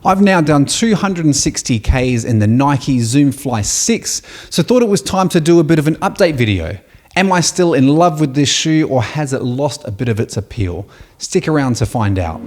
I've now done 260 Ks in the Nike Zoom Fly 6, so thought it was time to do a bit of an update video. Am I still in love with this shoe, or has it lost a bit of its appeal? Stick around to find out.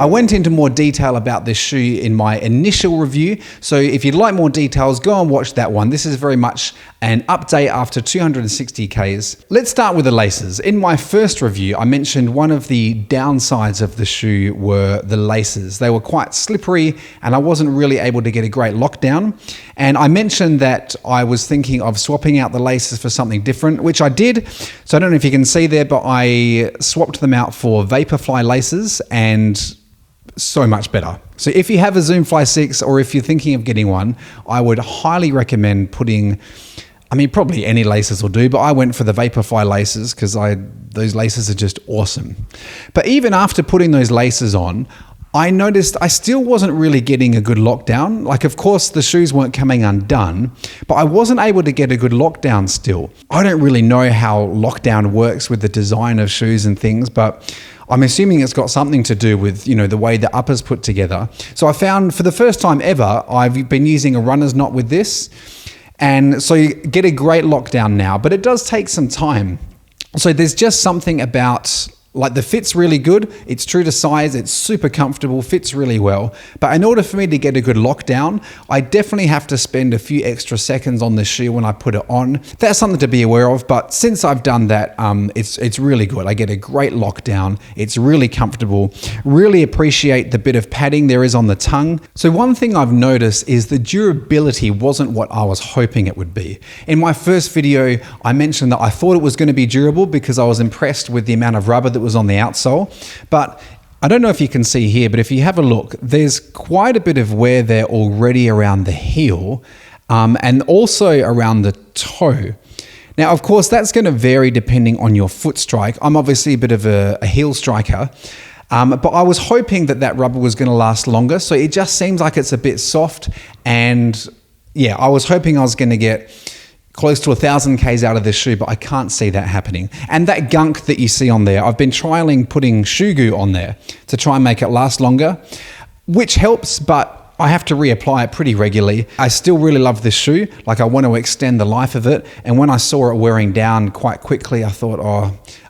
I went into more detail about this shoe in my initial review, so if you'd like more details, go and watch that one. This is very much an update after 260 Ks. Let's start with the laces. In my first review, I mentioned one of the downsides of the shoe were the laces. They were quite slippery and I wasn't really able to get a great lockdown. And I mentioned that I was thinking of swapping out the laces for something different, which I did. So I don't know if you can see there, but I swapped them out for Vaporfly laces, and so much better. So if you have a Zoom Fly 6, or if you're thinking of getting one, I would highly recommend putting, probably any laces will do, but I went for the Vaporfly laces because those laces are just awesome. But even after putting those laces on, I noticed I still wasn't really getting a good lockdown. Like, of course, the shoes weren't coming undone, but I wasn't able to get a good lockdown still. I don't really know how lockdown works with the design of shoes and things, but I'm assuming it's got something to do with, the way the upper's put together. So I found for the first time ever, I've been using a runner's knot with this. And so you get a great lockdown now, but it does take some time. So there's just something about, like, the fit's really good. It's true to size. It's super comfortable, fits really well. But in order for me to get a good lockdown, I definitely have to spend a few extra seconds on the shoe when I put it on. That's something to be aware of. But since I've done that, it's really good. I get a great lockdown. It's really comfortable. Really appreciate the bit of padding there is on the tongue. So one thing I've noticed is the durability wasn't what I was hoping it would be. In my first video, I mentioned that I thought it was going to be durable because I was impressed with the amount of rubber that was on the outsole. But I don't know if you can see here, but if you have a look, there's quite a bit of wear there already around the heel, and also around the toe. Now, of course, that's going to vary depending on your foot strike. I'm obviously a bit of a heel striker, but I was hoping that rubber was going to last longer. So it just seems like it's a bit soft, and yeah, I was hoping I was going to get close to 1,000 Ks out of this shoe, but I can't see that happening. And that gunk that you see on there, I've been trialing putting shoe goo on there to try and make it last longer, which helps, but I have to reapply it pretty regularly. I still really love this shoe. Like, I want to extend the life of it. And when I saw it wearing down quite quickly, I thought,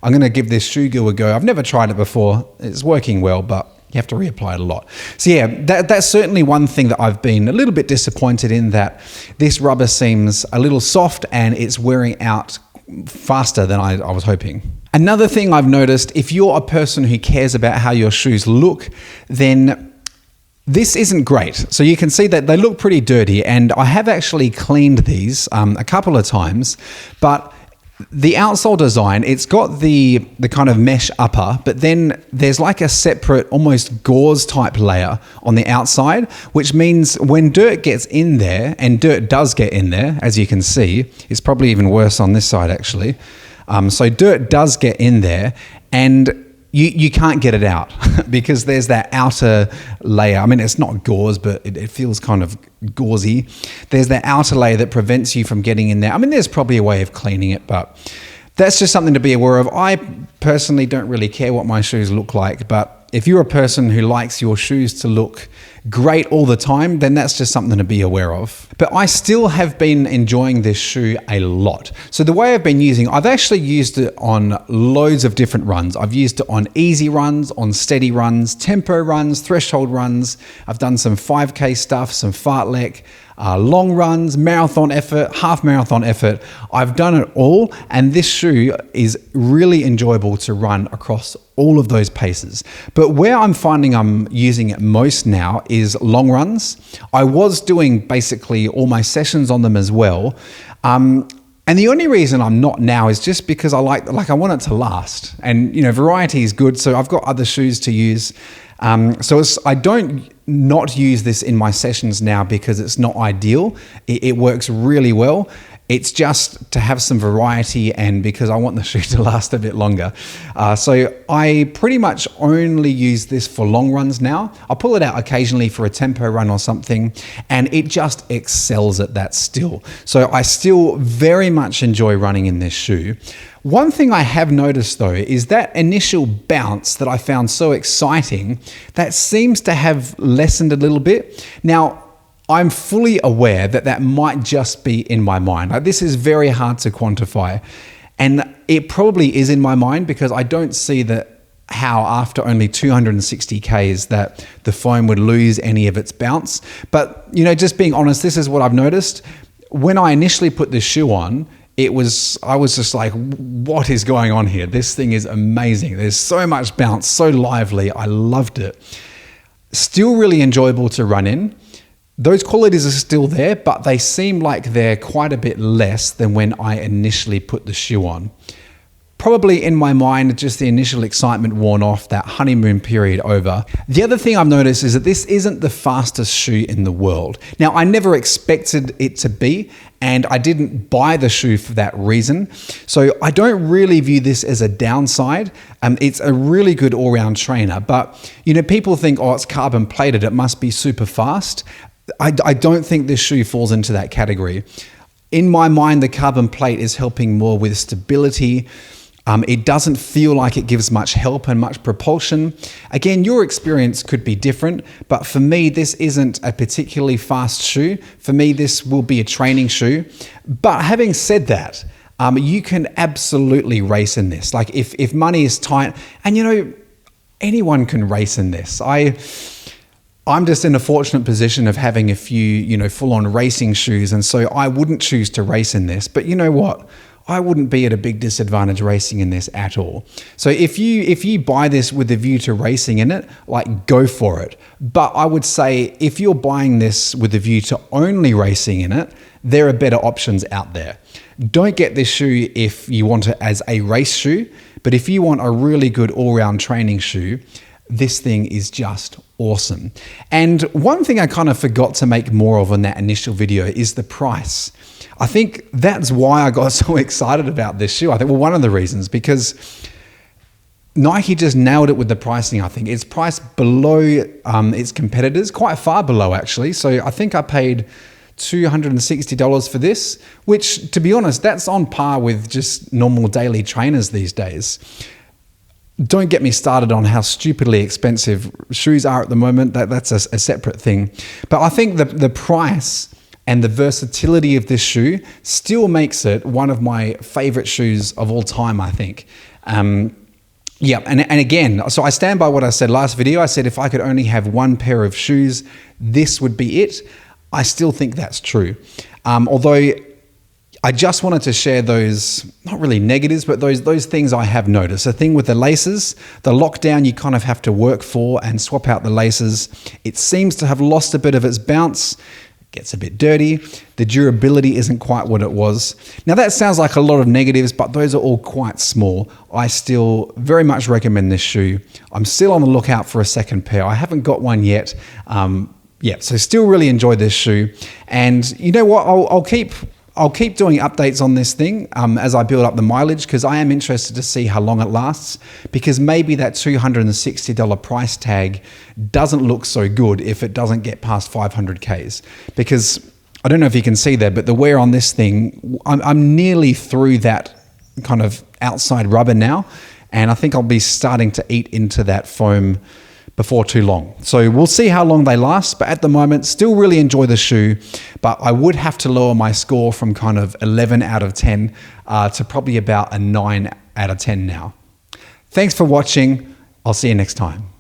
I'm going to give this shoe goo a go. I've never tried it before. It's working well, but you have to reapply it a lot. So yeah, that's certainly one thing that I've been a little bit disappointed in, that this rubber seems a little soft and it's wearing out faster than I was hoping. Another thing I've noticed, if you're a person who cares about how your shoes look, then this isn't great. So you can see that they look pretty dirty, and I have actually cleaned these a couple of times, but the outsole design, it's got the kind of mesh upper, but then there's like a separate, almost gauze type layer on the outside, which means when dirt gets in there, and dirt does get in there, as you can see, it's probably even worse on this side actually. So dirt does get in there, and you can't get it out because there's that outer layer. It's not gauze, but it feels kind of gauzy. There's that outer layer that prevents you from getting in there. There's probably a way of cleaning it, but that's just something to be aware of. I personally don't really care what my shoes look like, but if you're a person who likes your shoes to look great all the time, then that's just something to be aware of. But I still have been enjoying this shoe a lot. So the way I've actually used it on loads of different runs. I've used it on easy runs, on steady runs, tempo runs, threshold runs. I've done some 5K stuff, some fartlek, long runs, marathon effort, half marathon effort. I've done it all, and this shoe is really enjoyable to run across all of those paces. But where I'm finding I'm using it most now is long runs. I was doing basically all my sessions on them as well. And the only reason I'm not now is just because I want it to last. And, variety is good. So I've got other shoes to use. I don't not use this in my sessions now because it's not ideal. It works really well. It's just to have some variety and because I want the shoe to last a bit longer. So I pretty much only use this for long runs now. I'll pull it out occasionally for a tempo run or something, and it just excels at that still. So I still very much enjoy running in this shoe. One thing I have noticed though is that initial bounce that I found so exciting, that seems to have lessened a little bit. Now, I'm fully aware that that might just be in my mind. Like, this is very hard to quantify, and it probably is in my mind because I don't see how after only 260 Ks that the foam would lose any of its bounce. But, you know, just being honest, this is what I've noticed. When I initially put this shoe on, I was just like, what is going on here? This thing is amazing. There's so much bounce, so lively. I loved it. Still really enjoyable to run in. Those qualities are still there, but they seem like they're quite a bit less than when I initially put the shoe on. Probably in my mind, just the initial excitement worn off, that honeymoon period over. The other thing I've noticed is that this isn't the fastest shoe in the world. Now, I never expected it to be, and I didn't buy the shoe for that reason. So I don't really view this as a downside. It's a really good all-round trainer, but you know, people think, oh, it's carbon plated, it must be super fast. I don't think this shoe falls into that category. In my mind, the carbon plate is helping more with stability. It doesn't feel like it gives much help and much propulsion. Again, your experience could be different, but for me, this isn't a particularly fast shoe. For me, this will be a training shoe. But having said that, you can absolutely race in this. Like if money is tight, and you know, anyone can race in this. I'm just in a fortunate position of having a few, you know, full-on racing shoes, and so I wouldn't choose to race in this. But you know what? I wouldn't be at a big disadvantage racing in this at all. So if you buy this with a view to racing in it, like, go for it. But I would say if you're buying this with a view to only racing in it, there are better options out there. Don't get this shoe if you want it as a race shoe, but if you want a really good all-round training shoe, this thing is just awesome. And one thing I kind of forgot to make more of in that initial video is the price. I think that's why I got so excited about this shoe. I think, well, one of the reasons, because Nike just nailed it with the pricing. I think it's priced below its competitors, quite far below actually. So I think I paid $260 for this, which, to be honest, that's on par with just normal daily trainers these days. Don't get me started on how stupidly expensive shoes are at the moment. That's a separate thing. But I think the price and the versatility of this shoe still makes it one of my favorite shoes of all time, I think. Yeah, and again, so I stand by what I said last video. I said if I could only have one pair of shoes, this would be it. I still think that's true. Although I just wanted to share those, not really negatives, but those things I have noticed. The thing with the laces, the lockdown you kind of have to work for and swap out the laces. It seems to have lost a bit of its bounce. It gets a bit dirty. The durability isn't quite what it was. Now that sounds like a lot of negatives, but those are all quite small. I still very much recommend this shoe. I'm still on the lookout for a second pair. I haven't got one yet. Yeah, so still really enjoy this shoe. And you know what, I'll keep doing updates on this thing as I build up the mileage, because I am interested to see how long it lasts, because maybe that $260 price tag doesn't look so good if it doesn't get past 500 Ks. Because I don't know if you can see there, but the wear on this thing, I'm nearly through that kind of outside rubber now, and I think I'll be starting to eat into that foam before too long. So we'll see how long they last, but at the moment, still really enjoy the shoe, but I would have to lower my score from kind of 11 out of 10 to probably about a 9 out of 10 now. Thanks for watching. I'll see you next time.